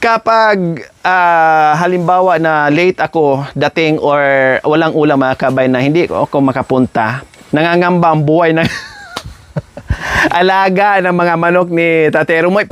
Kapag halimbawa na late ako dating or walang ulam mga kabayan na hindi ako makapunta, nangangamba ang buhay ng alaga ng mga manok ni Tate Rumoy.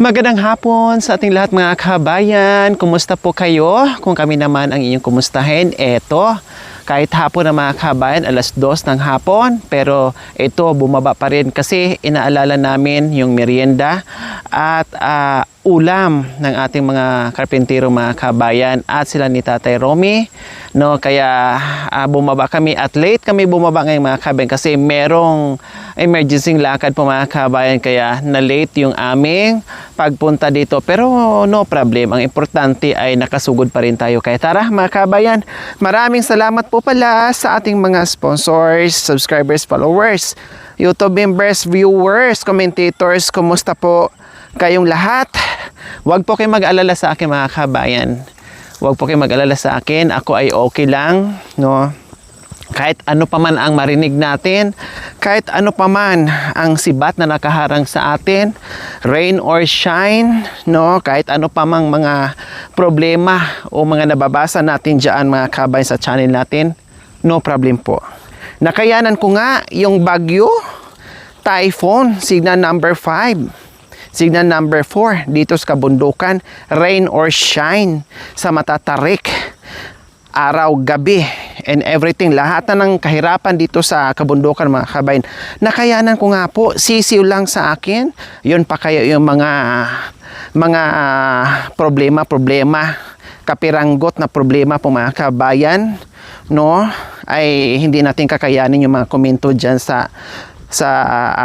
Magandang hapon sa ating lahat mga kabayan. Kumusta po kayo? Kung kami naman ang inyong kumustahin, eto, kahit hapon na mga kabayan, 2:00 ng hapon, pero ito bumaba pa rin kasi inaalala namin yung merienda at ulam ng ating mga karpentero mga kabayan at sila ni Tatay Romy, no? Kaya bumaba kami at late kami bumaba ngayong mga kabayan kasi merong emergency lakad po mga kabayan, kaya na late yung aming pagpunta dito, pero no problem, ang importante ay nakasugod pa rin tayo. Kaya tara mga kabayan, maraming salamat po pala sa ating mga sponsors, subscribers, followers, YouTube members, viewers, commentators. Kumusta po kayong lahat? Huwag po kayong mag-alala sa akin mga kabayan. Huwag po kayong mag-alala sa akin. Ako ay okay lang, no? Kahit ano pa man ang marinig natin, kahit ano pa man ang sibat na nakaharang sa atin, rain or shine, no? Kahit ano pa mang mga problema o mga nababasa natin dyan mga kabayan sa channel natin, no problem po. Nakayanan ko nga yung bagyo, typhoon, signal number 5. Signal number 4 dito sa kabundukan, rain or shine, sa matatarik, araw, gabi, and everything. Lahat na ng kahirapan dito sa kabundukan mga kabayan, nakayanan ko nga po, sisiw lang sa akin. Yun pa kaya yung mga problema, kapiranggot na problema po mga kabayan, no? Ay hindi natin kakayanin yung mga komento dyan sa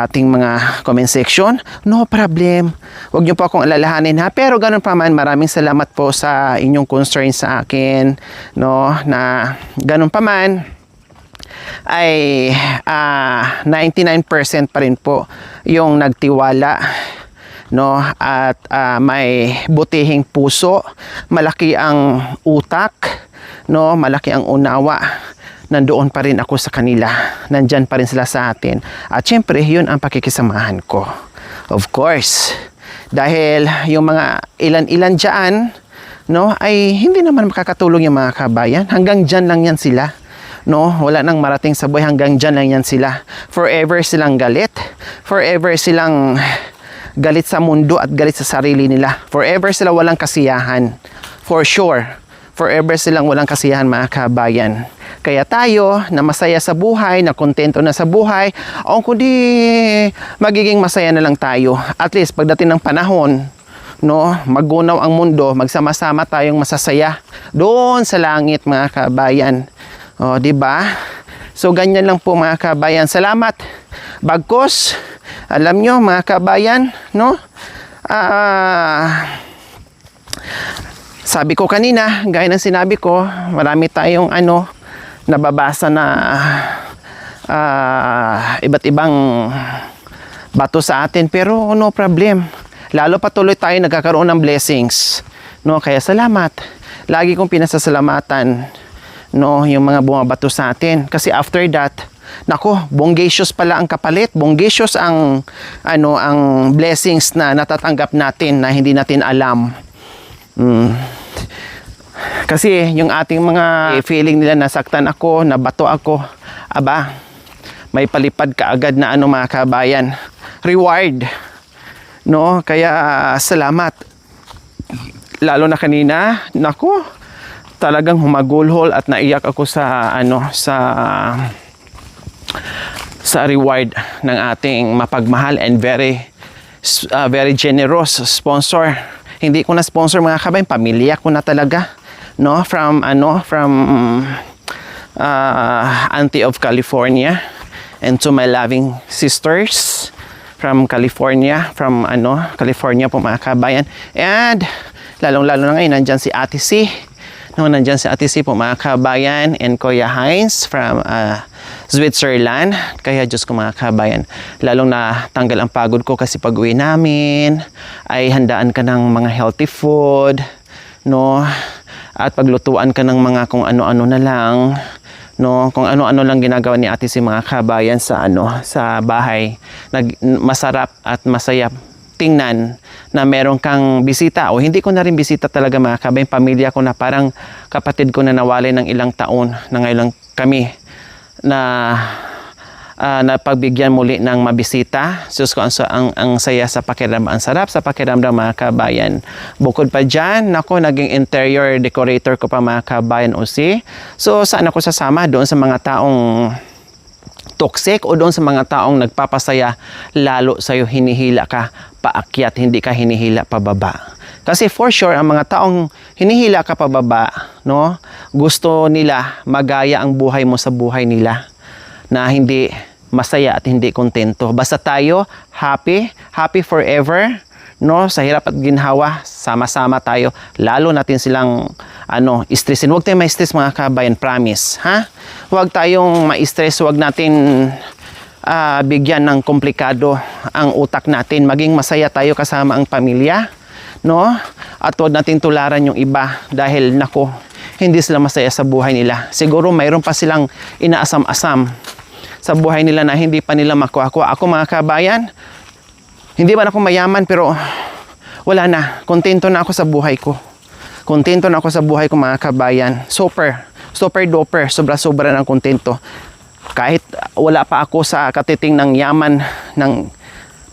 ating mga comment section. No problem. Huwag niyo po akong alalahanin ha. Pero ganun pa man, maraming salamat po sa inyong concern sa akin, no, na ganun pa man ay 99% pa rin po yung nagtiwala, no, at may butihing puso, malaki ang utak, no, malaki ang unawa. Nandoon pa rin ako sa kanila. Nandyan pa rin sila sa atin. At syempre, yun ang pakikisamahan ko. Of course. Dahil yung mga ilan-ilan dyan, no, ay hindi naman makakatulong yung mga kabayan. Hanggang dyan lang yan sila. No, wala nang marating sa buhay. Hanggang dyan lang yan sila. Forever silang galit. Forever silang galit sa mundo at galit sa sarili nila. Forever sila walang kasiyahan. For sure. Forever silang walang kasiyahan mga kabayan. Kaya tayo na masaya sa buhay, na kontento na sa buhay, o kundi magiging masaya na lang tayo. At least pagdating ng panahon, no, maggunaw ang mundo, magsama-sama tayong masasaya doon sa langit mga kabayan. O, di ba? So ganyan lang po mga kabayan. Salamat. Bagkus, alam nyo mga kabayan, no? Sabi ko kanina, gaya ng sinabi ko, marami tayong nababasa na iba't ibang bato sa atin, pero no problem. Lalo patuloy tayo nagkakaroon ng blessings, no? Kaya salamat. Lagi kong pinasasalamatan, no, yung mga bumabato sa atin, kasi after that, nako, bongacious pala ang kapalit, bongacious ang ang blessings na natatanggap natin na hindi natin alam. Kasi yung ating mga feeling nila, nasaktan ako, nabato ako, aba, may palipad ka agad na mga kabayan, reward, no? Kaya salamat. Lalo na kanina, nako, talagang humagulhol at naiyak ako sa sa reward ng ating mapagmahal and very generous sponsor. Hindi ko na sponsor mga kabayan, pamilya ko na talaga, no, from Auntie of California, and to my loving sisters from California, California po mga kabayan, and lalong-lalo na ngayon nandyan si Ate C, No, nandyan si Ate C po mga kabayan and Kuya Heinz from Switzerland. Kaya Diyos ko mga kabayan, lalong na tanggal ang pagod ko kasi pag uwi namin ay handaan ka ng mga healthy food, no? At paglutuan ka ng mga kung ano-ano na lang, no, kung ano-ano lang ginagawa ni Ate si mga kabayan sa sa bahay. Masarap at masaya tingnan na meron kang bisita o hindi ko na rin bisita talaga mga kabayan, pamilya ko na parang kapatid ko na nawalay ng ilang taon na ngayon lang kami na napagbigyan muli ng mabisita. Sus ko, ang saya sa pakiramdam, ang sarap sa pakiramdam mga kabayan. Bukod pa dyan, nako, naging interior decorator ko pa mga kabayan OC. So saan ako sasama? Doon sa mga taong toxic o doon sa mga taong nagpapasaya, lalo sa'yo hinihila ka paakyat, hindi ka hinihila pababa. Kasi for sure, ang mga taong hinihila ka pababa, no, gusto nila magaya ang buhay mo sa buhay nila na hindi masaya at hindi kontento. Basta tayo happy forever, no? Sa hirap at ginhawa, sama-sama tayo. Lalo natin silang stressin. Huwag tayong ma-stress mga kabayan, promise, ha? Huwag tayong ma-stress, huwag natin bigyan ng komplikado ang utak natin. Maging masaya tayo kasama ang pamilya, no? At huwag natin tularan yung iba dahil nako, hindi sila masaya sa buhay nila. Siguro mayroon pa silang inaasam-asam sa buhay nila na hindi pa nila makuha-kuha. Ako mga kabayan, hindi man ako mayaman pero wala na. Kontento na ako sa buhay ko. Kontento na ako sa buhay ko mga kabayan. Super duper, sobra-sobra ng kontento. Kahit wala pa ako sa katiting ng yaman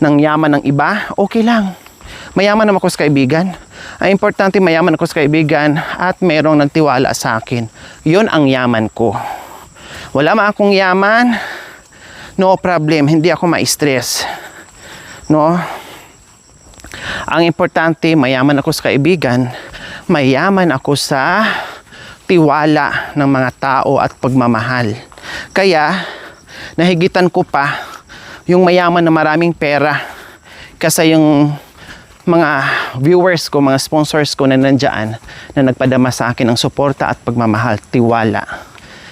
ng yaman ng iba, okay lang. Mayaman naman ako sa kaibigan. Ang importante, mayaman ako sa kaibigan at merong nagtiwala sa akin. Yun ang yaman ko. Wala man akong yaman, no problem, hindi ako ma-stress. No? Ang importante, mayaman ako sa kaibigan, mayaman ako sa tiwala ng mga tao at pagmamahal. Kaya, nahigitan ko pa yung mayaman na maraming pera kasi yung mga viewers ko, mga sponsors ko na nandiyan na nagpadama sa akin ng suporta at pagmamahal, tiwala.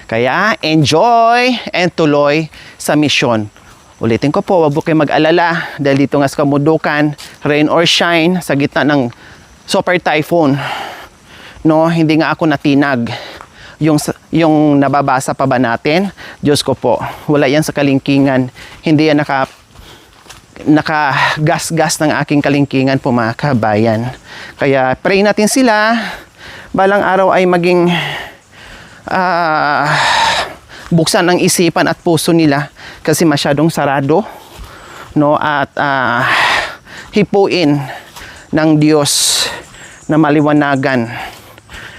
Kaya enjoy and tuloy sa misyon. Ulitin ko po, wag po kayo mag-alala dahil dito nga sa Kamundukan, rain or shine, sa gitna ng super typhoon, no, hindi nga ako natinag. Yung nababasa pa ba natin? Diyos ko po, wala yan sa kalingkingan. Hindi yan nakagas-gas ng aking kalingkingan po mga kabayan. Kaya pray natin sila, balang araw ay maging buksan ang isipan at puso nila kasi masyadong sarado, no, at hipuin ng Diyos na maliwanagan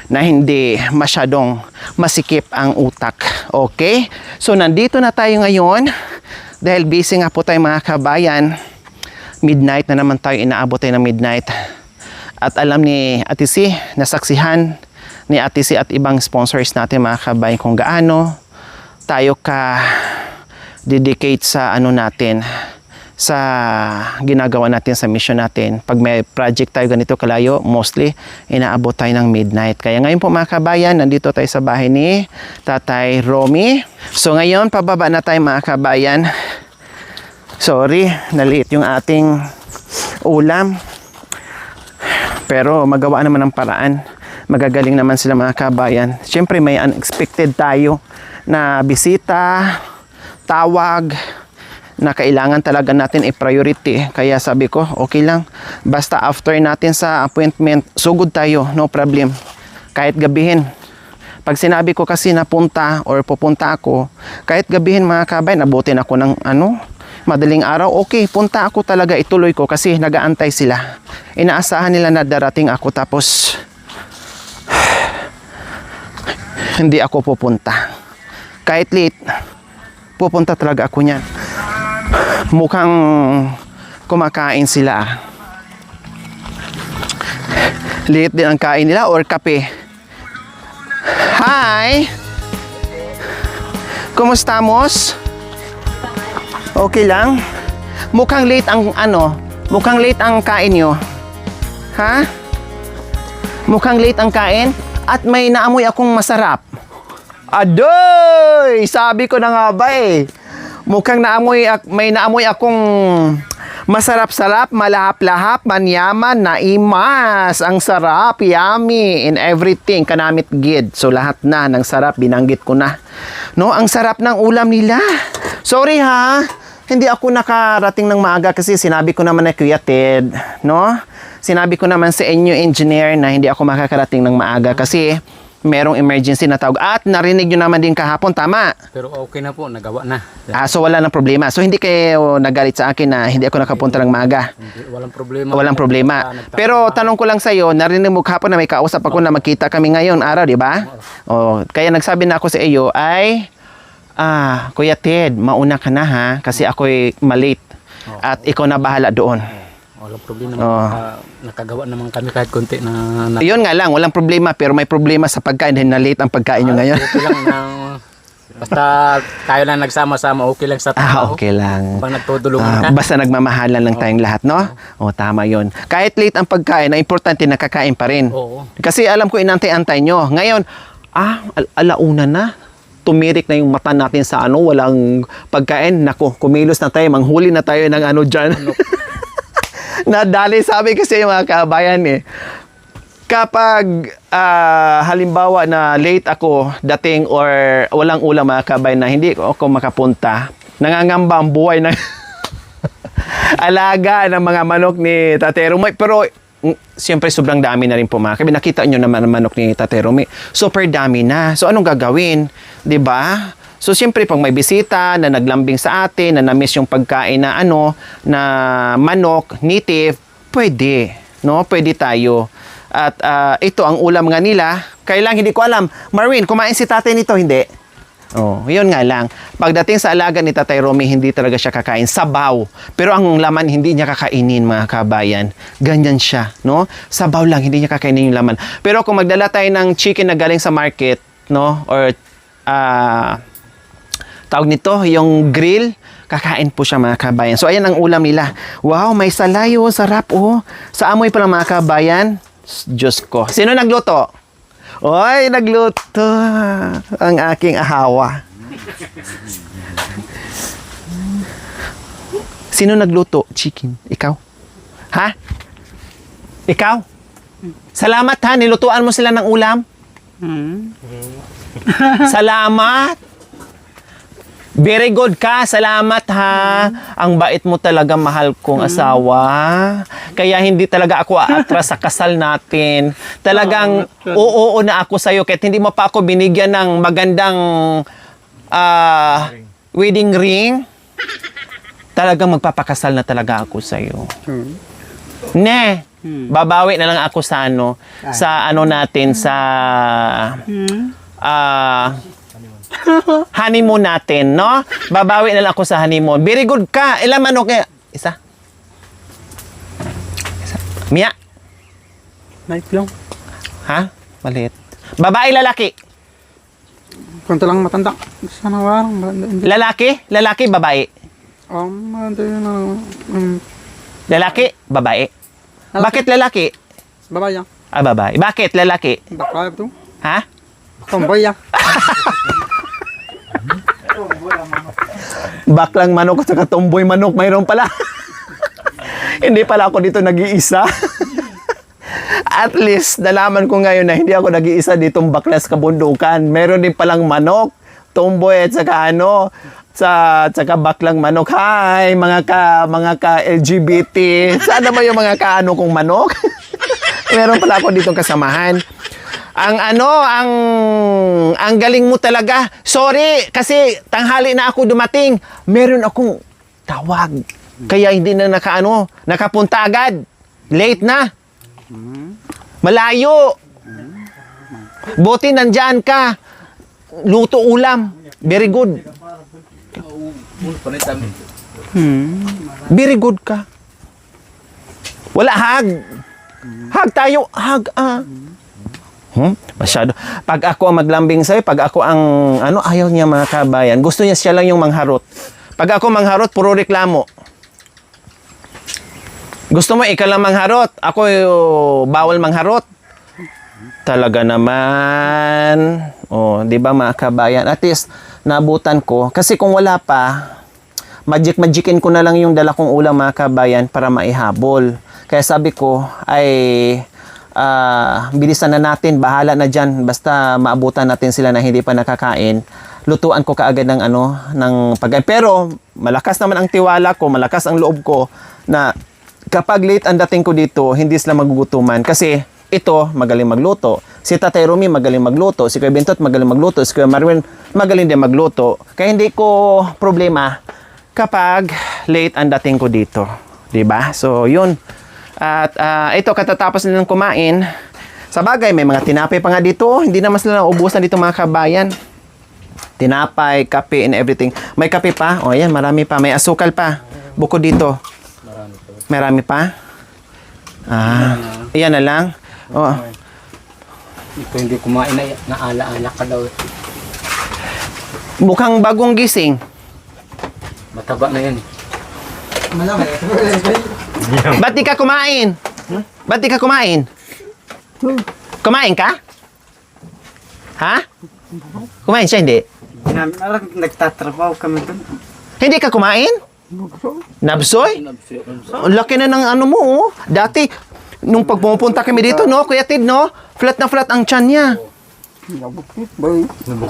na hindi masyadong masikip ang utak. Okay? So nandito na tayo ngayon dahil busy nga po tayo mga kabayan. Midnight na naman tayo, inaabot tayo ng midnight. At alam ni Ate C, nasaksihan ni Ate C at ibang sponsors natin mga kabayan kung gaano tayo ka dedicate sa natin, sa ginagawa natin sa mission natin. Pag may project tayo ganito kalayo, mostly inaabot tayo ng midnight. Kaya ngayon po mga kabayan, nandito tayo sa bahay ni Tatay Romy. So ngayon, pababa na tayo mga kabayan. Sorry, naliit yung ating ulam. Pero magawa naman ng paraan. Magagaling naman sila mga kabayan. Siyempre may unexpected tayo na bisita, tawag, na kailangan talaga natin i-priority. Kaya sabi ko, okay lang. Basta after natin sa appointment, sugod tayo, no problem. Kahit gabihin. Pag sinabi ko kasi na punta or pupunta ako, kahit gabihin mga kabayan, abutin ako ng madaling araw, okay, punta ako talaga, ituloy ko kasi nagaantay sila. Inaasahan nila na darating ako tapos hindi ako pupunta. Kahit late, pupunta talaga ako niyan. Mukhang kumakain sila. Late din ang kain nila or kape. Hi! Kumusta, Mos? Okay lang? Mukhang late ang mukhang late ang kain nyo. Ha? Mukhang late ang kain? At may naamoy akong masarap. Adoy! Sabi ko na nga ba eh. Mukhang may naamoy akong masarap-sarap, malahap-lahap, manyaman, naimas. Ang sarap, yummy, in everything, kanamit gid. So lahat na ng sarap, binanggit ko na. No, ang sarap ng ulam nila. Sorry ha, hindi ako nakarating ng maaga kasi sinabi ko naman na Kuya Ted, no? Sinabi ko naman sa inyo, engineer, na hindi ako makakarating ng maaga kasi merong emergency na tawag. At narinig nyo naman din kahapon, tama? Pero okay na po, nagawa na. So wala nang problema. So hindi kayo nagalit sa akin na hindi ako nakapunta ng maaga. Walang problema. Walang problema. Pero tanong ko lang sa'yo, narinig mo kahapon na may kausap ako na magkita kami ngayon araw, di ba? Kaya nagsabi na ako sa iyo ay, Kuya Ted, mauna ka na ha, kasi ako'y malate. At ikaw na bahala doon. Walang problema. Nakagawa naman kami kahit konti na... Yun nga lang, walang problema, pero may problema sa pagkain dahil na-late ang pagkain nyo ngayon. Okay lang basta tayo lang nagsama-sama, okay lang sa tao. Okay lang. Pag nagtutulungan ka. Basta nagmamahalan lang tayong lahat, no? Tama yun. Kahit late ang pagkain, ang importante nakakain pa rin. Oo. Kasi alam ko inantay-antay nyo. Ngayon, alauna na. Tumirik na yung mata natin sa walang pagkain. Naku, kumilos na tayo, manghuli na tayo ng dyan. Nadali, sabi kasi yung mga kabayan kapag halimbawa na late ako dating or walang ulam mga kabayan na hindi ako makapunta, nangangamba ang buhay ng alaga ng mga manok ni Tate Romy. Pero siyempre sobrang dami na rin po mga kabayan. Nakita nyo naman ang manok ni Tate Romy. Super dami na. So anong gagawin? 'Di ba? So, siyempre, pag may bisita na naglambing sa atin, na na-miss yung pagkain na na manok, native, pwede, no? Pwede tayo. At ito, ang ulam nga nila, kailang hindi ko alam. Marwin, kumain si tatay nito, hindi? Yun nga lang. Pagdating sa alaga ni Tatay Romy, hindi talaga siya kakain. Sabaw. Pero ang laman, hindi niya kakainin, mga kabayan. Ganyan siya, no? Sabaw lang, hindi niya kakainin yung laman. Pero kung magdala tayo ng chicken na galing sa market, no? Or, tawag nito, yung grill, kakain po siya mga kabayan. So, ayan ang ulam nila. Wow, may salayo, sarap Sa amoy pa lang mga kabayan. Diyos ko. Sino nagluto? Oy, nagluto. Ang aking ahawa. Sino nagluto? Chicken. Ikaw? Ha? Ikaw? Salamat ha, nilutuan mo sila ng ulam. Salamat. Very good ka. Salamat ha. Ang bait mo talaga, mahal kong asawa. Kaya hindi talaga ako aatras sa kasal natin. Talagang oo na ako sa'yo. Kahit hindi mo pa ako binigyan ng magandang wedding ring, talagang magpapakasal na talaga ako sa'yo. Ne, babawi na lang ako sa natin, sa honeymoon natin, no? Babawi na lang ako sa honeymoon. Very good ka. Ilang manok kaya? Isa. Mia? Light lang. Ha? Maliit. Babae, lalaki? Kunti lang matanda. Sana warang. Lalaki? Lalaki, babae? Lalaki, babae? Bakit lalaki? Babae yan. Babae. Bakit lalaki? Bakla ito. Ha? Tomboy yan. Baklang manok at tomboy manok, mayroon pala. Hindi pala ako dito nag-iisa. At least, nalaman ko ngayon na hindi ako nag-iisa ditong baklas kabundukan. Meron din palang manok, tomboy at saka saka baklang manok. Hi, mga ka LGBT. Sana ba yung mga kong manok? Meron pala ako ditong kasamahan. Ang galing mo talaga. Sorry, kasi tanghali na ako dumating. Meron akong tawag. Kaya hindi na nakapunta agad. Late na. Malayo. Buti nandyan ka. Luto ulam. Very good. Very good ka. Wala hug. Hug tayo. Hug masyado. Pag ako ang maglambing sa'yo, pag ako ang, ayaw niya mga kabayan. Gusto niya siya lang yung mangharot. Pag ako mangharot, puro reklamo. Gusto mo, ikaw lang mangharot. Ako, bawal mangharot. Talaga naman. Oh, 'di ba mga kabayan? At least nabutan ko kasi kung wala pa, magic-magicin ko na lang yung dala kong ulam mga kabayan para maihabol. Kaya sabi ko ay bilisan na natin, bahala na dyan. Basta maabutan natin sila na hindi pa nakakain. Lutuan ko kaagad ng ng pagkain. Pero malakas naman ang tiwala ko, malakas ang loob ko na kapag late ang dating ko dito, hindi sila magugutuman. Kasi ito, magaling magluto. Si Tatay Romy magaling magluto. Si Kuya Bentot magaling magluto. Si Kuya Marwin magaling din magluto. Kaya hindi ko problema kapag late ang dating ko dito. 'Di ba? So, 'yun. At ito, katatapos nilang kumain. Sa bagay, may mga tinapay pa nga dito. Hindi naman sila naubusan dito mga kabayan. Tinapay, kape, and everything. May kape pa. O, yan, marami pa. May asukal pa. Bukod dito. Marami pa. Iyan na lang. Oh. Ito hindi kumain na naala-ala ka daw. Mukhang bagong gising. Mataba na yan. Ba't di ka kumain? Ba't di ka kumain? Kumain ka? Ha? Kumain siya, hindi? Nagtatrabaho kami doon. Hindi ka kumain? Nabsoy? Ang laki na ng ano mo, oh. Dati, nung pagpupunta kami dito, no, Kuya Tid, no? Flat na flat ang tiyan niya.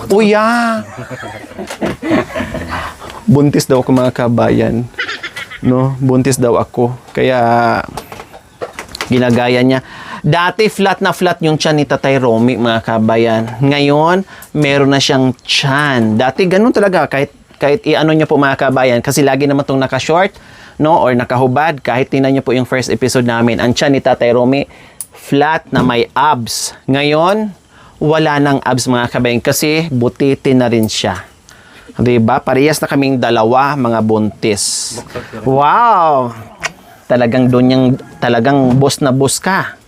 Uya. Buntis daw ako mga kabayan. No, buntis daw ako. Kaya ginagaya niya. Dati flat na flat yung tiyan ni Tatay Romy mga kabayan. Ngayon, meron na siyang tiyan. Dati ganun talaga kahit i-ano niya po mga kabayan kasi lagi naman tong naka-short, no, or nakahubad. Kahit tingnan niyo po yung first episode namin, ang tiyan ni Tatay Romy flat na may abs. Ngayon, wala nang abs mga kabayan kasi butitin na rin siya. Diba? Parehas na kaming dalawa, mga buntis. Wow! Talagang doon yung, talagang boss na boss ka.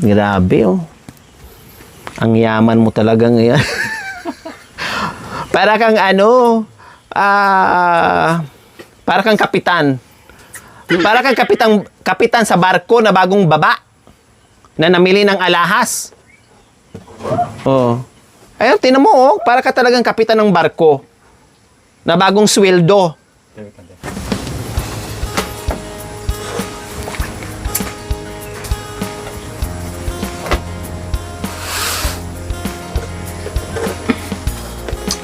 Grabe, oh. Ang yaman mo talaga ngayon. Para kang para kang kapitan. Para kang kapitan sa barko na bagong baba na namili ng alahas. Oh. Ayun, tinan mo, oh, para ka talagang kapitan ng barko na bagong sweldo.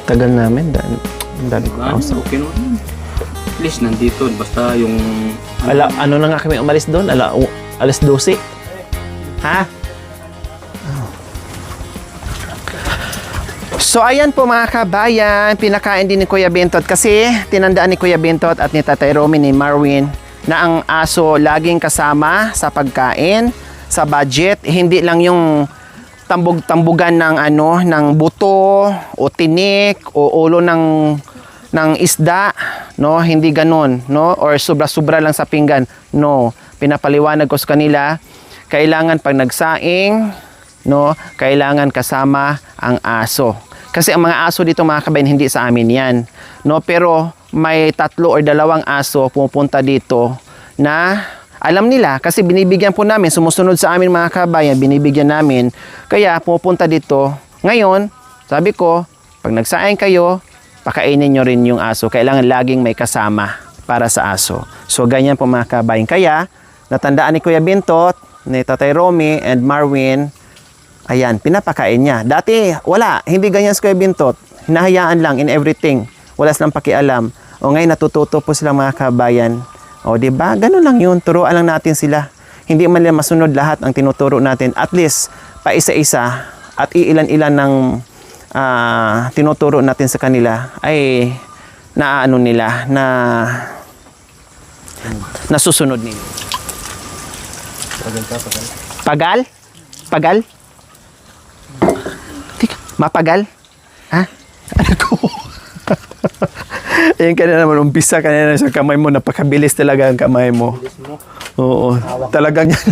Tagal namin, dami ko. Okay naman. At least nandito, basta yung... Ano na nga kami umalis doon? Alas 12. Ha? So, ayan po mga kabayan, pinakain din ni Kuya Bentot kasi tinandaan ni Kuya Bentot at ni Tatay Romy ni Marwin na ang aso laging kasama sa pagkain, sa budget, hindi lang yung tambog-tambugan ng ng buto o tinik o ulo ng isda, no, hindi ganoon, no, or sobra-sobra lang sa pinggan. No, pinapaliwanag ko sa kanila, kailangan pag nagsaing, no, kailangan kasama ang aso. Kasi ang mga aso dito mga kabayan, hindi sa amin yan. No? Pero may 3 or 2 aso pupunta dito na alam nila kasi binibigyan po namin, sumusunod sa amin mga kabayan, binibigyan namin. Kaya pupunta dito. Ngayon, sabi ko, pag nagsaing kayo, pakainin nyo rin yung aso. Kailangan laging may kasama para sa aso. So ganyan po mga kabayan. Kaya, natandaan ni Kuya Bentot, ni Tatay Romy and Marwin, ayan, pinapakain niya. Dati, wala. Hindi ganyan si Kuya Bentot. Hinahayaan lang in everything. Wala silang pakialam. O ngayon, natututo po sila mga kabayan. O, diba? Ganun lang yun. Turuan lang natin sila. Hindi man nila masunod lahat ang tinuturo natin. At least, pa isa-isa at iilan-ilan ng tinuturo natin sa kanila ay naaano nila, na nasusunod nila. Pagal? Pagal? Mapagal? Ha? Ano ko? Ayan ka na naman, umpisa ka na sa kamay mo, napakabilis talaga ang kamay mo. Oo, talagang yan.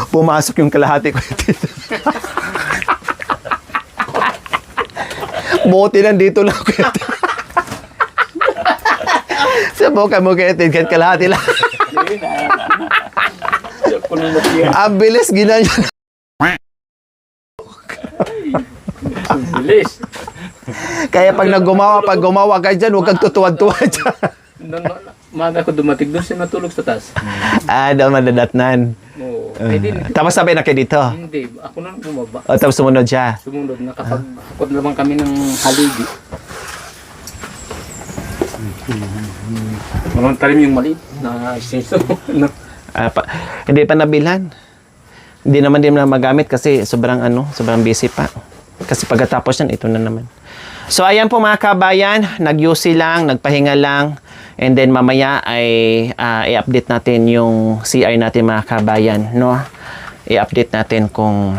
Pumasok yung kalahati ko. Buti lang dito lang. Sa boka mo kaya kalahati lang. Kuninot yan. Ang bilis ginanyan. Bilis. Kaya pag gumawa ka dyan, huwag kang tutuwad-tuwad dyan. Maga ko dumating doon siya natulog sa taas. Daw madadatnan. Oo. Hindi. Tapos sabay na kayo dito. Hindi. Ako na bumaba. O, tapos sumunod siya. Sumunod. Nakapag-hakot naman kami ng haligi. Walang talim yung maliit na siso. Hindi pa nabilhan. Hindi naman din na magamit kasi sobrang busy pa. Kasi pagkatapos yan, ito na naman. So ayan po mga kabayan, nag-UC lang, nagpahinga lang, and then mamaya ay i-update natin yung CR natin mga kabayan, no? I-update natin kung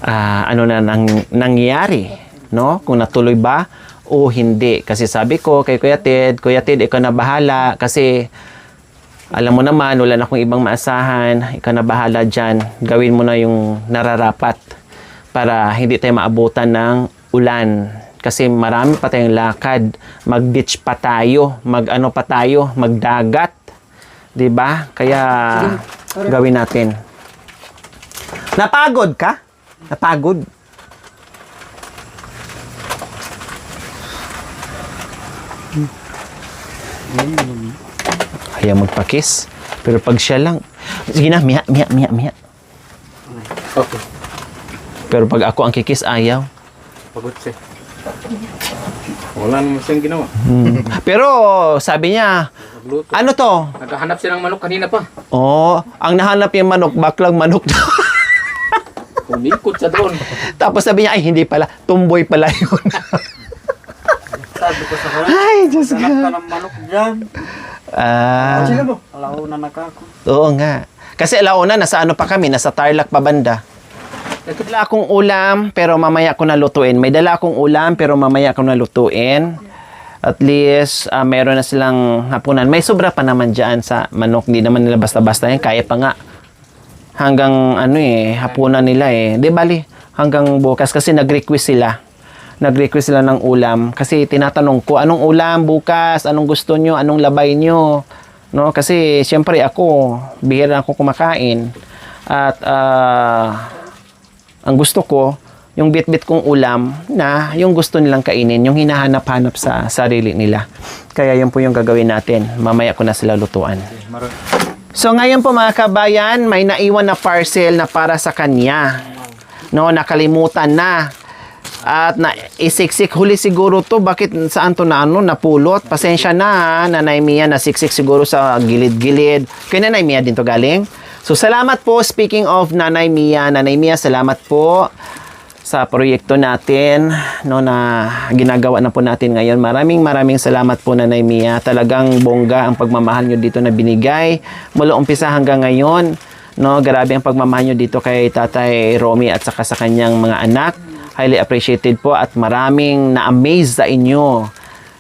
ano na nangyari, no? Kung natuloy ba o hindi. Kasi sabi ko kay Kuya Ted, ikaw na bahala kasi alam mo naman, wala na akong ibang maasahan, ikaw na bahala dyan, gawin mo na yung nararapat para hindi tayo maabutan ng ulan. Kasi marami pa tayong lakad. Mag-beach pa tayo. Magdagat. 'Di ba? Kaya gawin natin. Napagod ka? Napagod? Kaya magpa-kiss. Pero pag siya lang, sige na, miya. Okay. Pero pag ako ang kikis, ayaw. Pagod siya. Wala naman siyang ginawa. Pero sabi niya, Nagluto. ano to? Naghahanap siya ng manok kanina pa. Oh, ang nahanap yung manok, baklang manok daw. Umikot siya doon. Tapos sabi niya, ay hindi pala, tumboy pala yun. Sabi ko sa kanya, Ay, Diyos hanap ko. ka ng manok dyan. Sila mo? Alaw na nakako. Oo nga. Kasi alauna, nasa ano pa kami, nasa Tarlac pa banda. Dala akong ulam, pero mamaya ko na lutuin. May dala akong ulam, pero mamaya ko na lutuin. At least, meron na silang hapunan. May sobra pa naman dyan sa manok. Hindi naman nila basta-basta yan. Kaya pa nga. Hanggang hapunan nila Di bali, hanggang bukas. Kasi nag-request sila. Nag-request sila ng ulam. Kasi tinatanong ko, anong ulam bukas? Anong gusto nyo? Anong labay nyo? No? Kasi, siyempre ako, bihira ako kumakain. At, ang gusto ko, yung bit-bit kong ulam na yung gusto nilang kainin, yung hinahanap-hanap sa sarili nila. Kaya yun po yung gagawin natin. Mamaya ko na sila lutuan. So ngayon po mga kabayan, may naiwan na parcel na para sa kanya. No, nakalimutan na. At isiksik huli siguro to. Bakit saan to napulot? Pasensya na, Nanay Mia, nasiksik siguro sa gilid-gilid. Kay Nanay Mia din to galing. So, salamat po. Speaking of Nanay Mia, salamat po sa proyekto natin na ginagawa na po natin ngayon. Maraming salamat po, Nanay Mia. Talagang bongga ang pagmamahal nyo dito na binigay. Mula umpisa hanggang ngayon, grabe ang pagmamahal nyo dito kay Tatay Romy at saka sa kanyang mga anak. Highly appreciated po at maraming na-amaze sa inyo.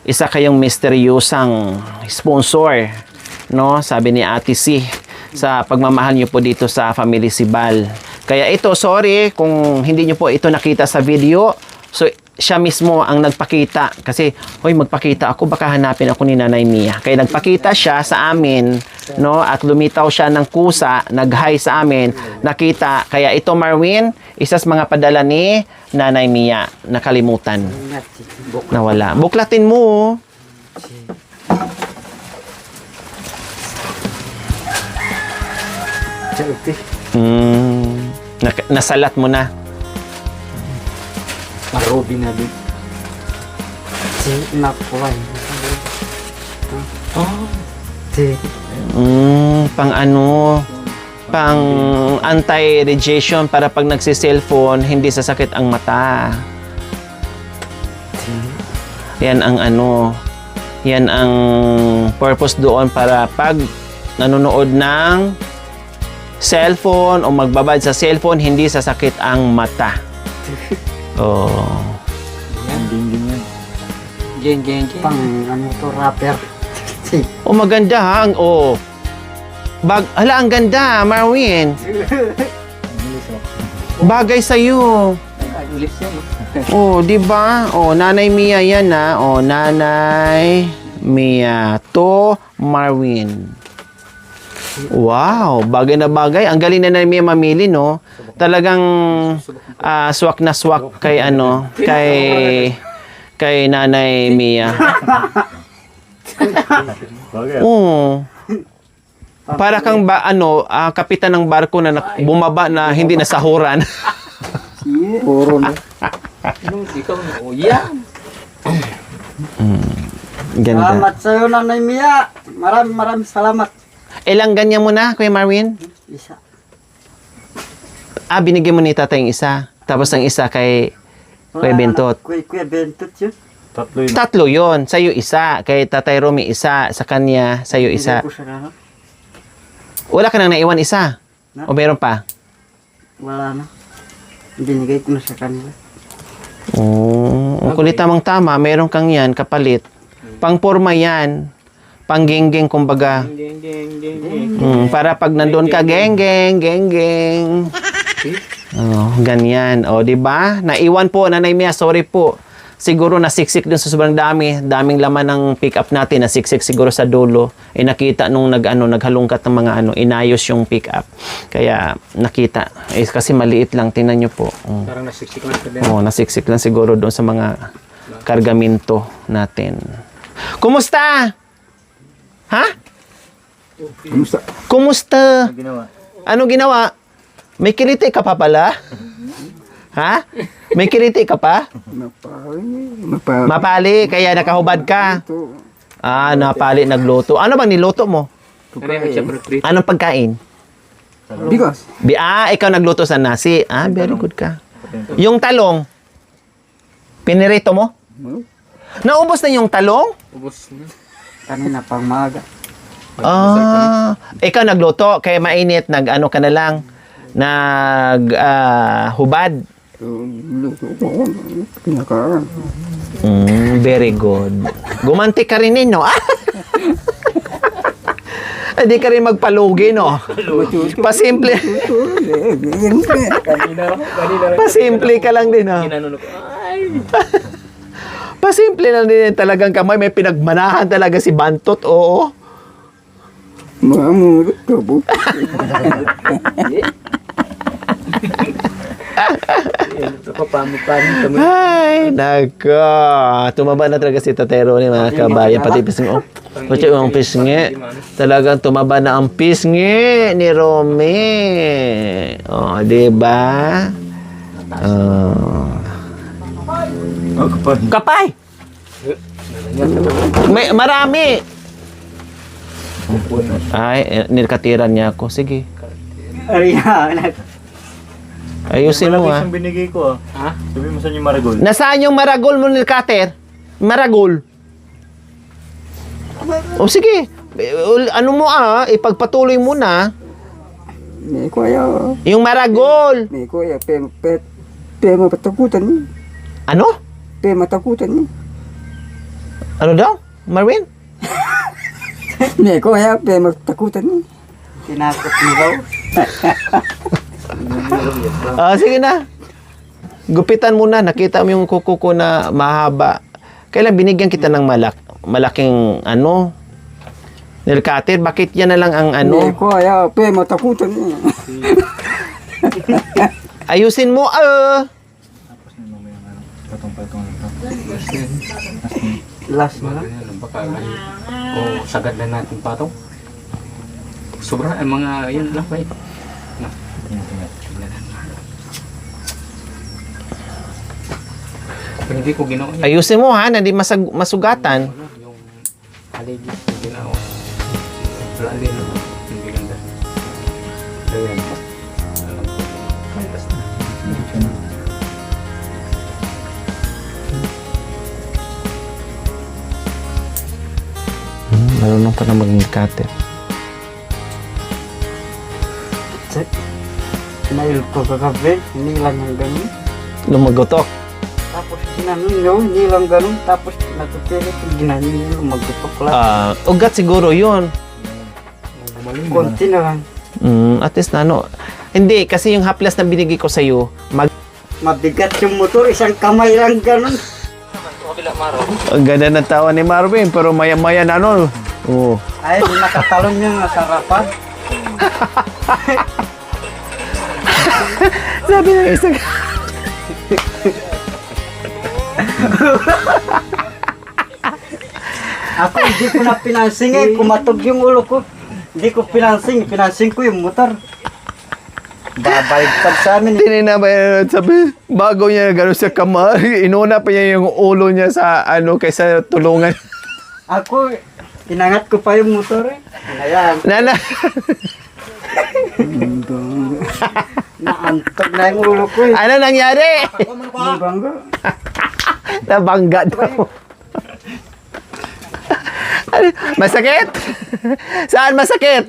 Isa kayong misteryosang sponsor, sabi ni Ate C, sa pagmamahal nyo po dito sa Family Sibal. Kaya ito, sorry kung hindi nyo po ito nakita sa video. So, siya mismo ang nagpakita. Kasi, magpakita ako, baka hanapin ako ni Nanay Mia. Kaya nagpakita siya sa amin, at lumitaw siya ng kusa, nag-hi sa amin, nakita. Kaya ito, Marwin, isa sa mga padala ni Nanay Mia. Nakalimutan. Nawala. Buklatin mo. Nasalat mo na. Marobi na din. Nakuha. Pang anti-radiation para pag nagsi-cellphone, hindi sasakit ang mata. Yan ang purpose doon para pag nanonood ng cellphone o magbabad sa cellphone, hindi sasakit ang mata. Oh. Gen. Pang rapper. Maganda ha. Ang ganda, Marwin. Bagay sa'yo. Di ba? Nanay Mia yan na. Nanay Mia to Marwin. Wow, bagay na bagay. Ang galing na Nay Mia mamili, no? Talagang swak na swak kay ano, kay Nanay Mia. Oo. Para kang kapitan ng barko na bumaba na hindi nasahuran. Puro na. Ikaw na, oh yan. Ganda. Salamat sa'yo, Nanay Mia. Maraming salamat. Ilang ganyan mo na, Kuya Marvin? Isa. Binigyan mo ni tatay yung isa. Tapos ang isa kay Kuya Bentot. Kuya Bentot yun. Tatlo yon. Sa'yo isa. Kay Tatay Romy isa. Sa kanya, sa'yo isa. Hindi ko siya na. Wala ka nang naiwan isa? O meron pa? Wala na. Binigay ko na sa kanila. Ang kulit tamang-tama. Meron kang yan, kapalit. Pang-porma yan. Pang-geng-geng, kumbaga. Para pag nandun ka, geng-geng, geng-geng. Ganyan. O, diba? Naiwan po, Nanay Mia. Sorry po. Siguro nasiksik dun sa sobrang daming laman ng pick-up natin, nasiksik siguro sa dulo. Nakita nung naghalungkat ng mga inayos yung pick-up. Kaya nakita. Kasi maliit lang, tingnan nyo po. Parang nasiksik lang sa din. Nasiksik lang siguro doon sa mga kargamento natin. Kumusta? Ha? Kumusta? Ano ginawa? May kiliti ka pa pala? Ha? May kiliti ka pa? Mapali, kaya nakahubad ka. Napali, nagluto. Ano bang niluto mo? Anong pagkain? Bigas. Ikaw nagluto sa nasi. Very good ka. Yung talong, pinirito mo? Naubos na yung talong? Ubus na. Kanina pang maga. Ikaw nagluto, kaya mainit, ka na lang. Hubad. Luto ko. Pinakain. Very good. Gumanti ka rin no? Hindi ka rin magpalugi, no? Pasimple. Pasimple ka lang din, no? Pasimple lang din talagang kamay. May pinagmanahan talaga si Bantot, oo. Mamulot ka po. Ay, nako. Tumaba na talaga si Tatero ni mga kabayan. Pati pisngi. Pati yung pisngi. Talagang tumaba na ang pisngi ni Romy. Diba? Kapay! Marami! Ay, nilkatiran niya ako. Sige. Ayusin mo, Isang binigay ko, Ha? Sabi mo saan yung maragol? Nasaan yung maragol mo, nilkater? Maragol. Sige. Ano mo, ipagpatuloy mo na. May kuya. Yung maragol. May kuya. Pe matakutan niya. Ano? Pe matakutan niya. Ano daw? Marvin? May kuya. Pe matakutan niya. Tinakot niya daw. Sige na. Gupitan mo na. Nakita mo yung kuko ko na mahaba. Kailan binigyan kita ng malaking nilkater? Bakit yan na lang ang May kuya. Pe matakutan niya. Ayusin mo, Last na lang. Baka sagad na natin patong. Sobra, mga yun lang ba ito? Hindi ko ginawa yan. Ayusin mo, ha? Hindi masugatan. Yung haligi, yung ginawa. Lali na. Hindi ganda. Ayan. Fantastic. Marunong pa na mag-cutter. Sinayod ko kagabi. Hindi lang yung ganun. Lumagotok. Tapos ginanon nyo. Hindi lang ganun. Tapos natutulit. Ginanon nyo. Magtutok lang. Ugat siguro yun. Konti na lang. At least Hindi, kasi yung haplas na binigay ko sa'yo, Mabigat yung motor. Isang kamay lang ganun. ang ganda ng tawa ni Marvin, pero maya-maya na Oo. Ay, di nakatalon yung nasa harapan. Sabi ng isang... Ako hindi ko na pinansing eh. Kumatog yung ulo ko. Hindi ko pinansing. Pinansing ko yung motor. Babaligtad sa amin. Tininabayan, sabi, bago niya gano'n sa kamar, inuna pa niya yung ulo niya sa ano, kaysa tulungan. Ako, inangat ko pa yung motor eh. Ayan. Nana, Naantog na yung ulo ko eh. ano nangyari? Yung banggo. Nabangga daw. Ano, masakit? Saan masakit?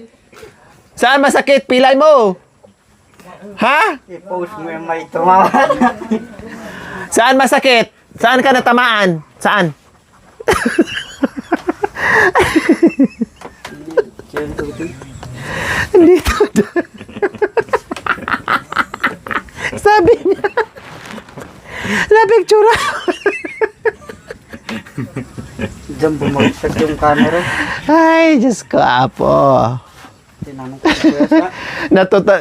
Saan masakit? Pilay mo? Ha? I-post mo yung may tumawad. Saan masakit? Saan ka natamaan? Saan? Dito. Sabi niya. Napicture. Diyan bumagsak yung camera. Ay, Diyos ko, apo. Tinanong ko yung kuya sa...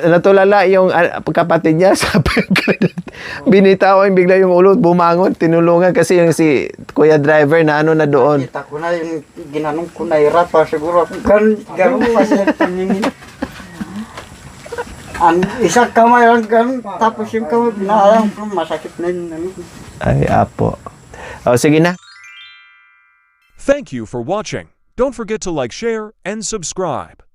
Natulala yung kapatid niya sa pagkadat. Binitawan bigla yung ulo, bumangon, tinulungan kasi yung si Kuya Driver na ano na doon. Kita ko na yung ginanong ko na irap pa siguro. Ganun pa siya tumingin. Ang isang kamay lang ganun. Tapos yung kamay, binaalang ko, masakit na yun. Ano. Ay, apo. O, sige na. Thank you for watching. Don't forget to like, share, and subscribe.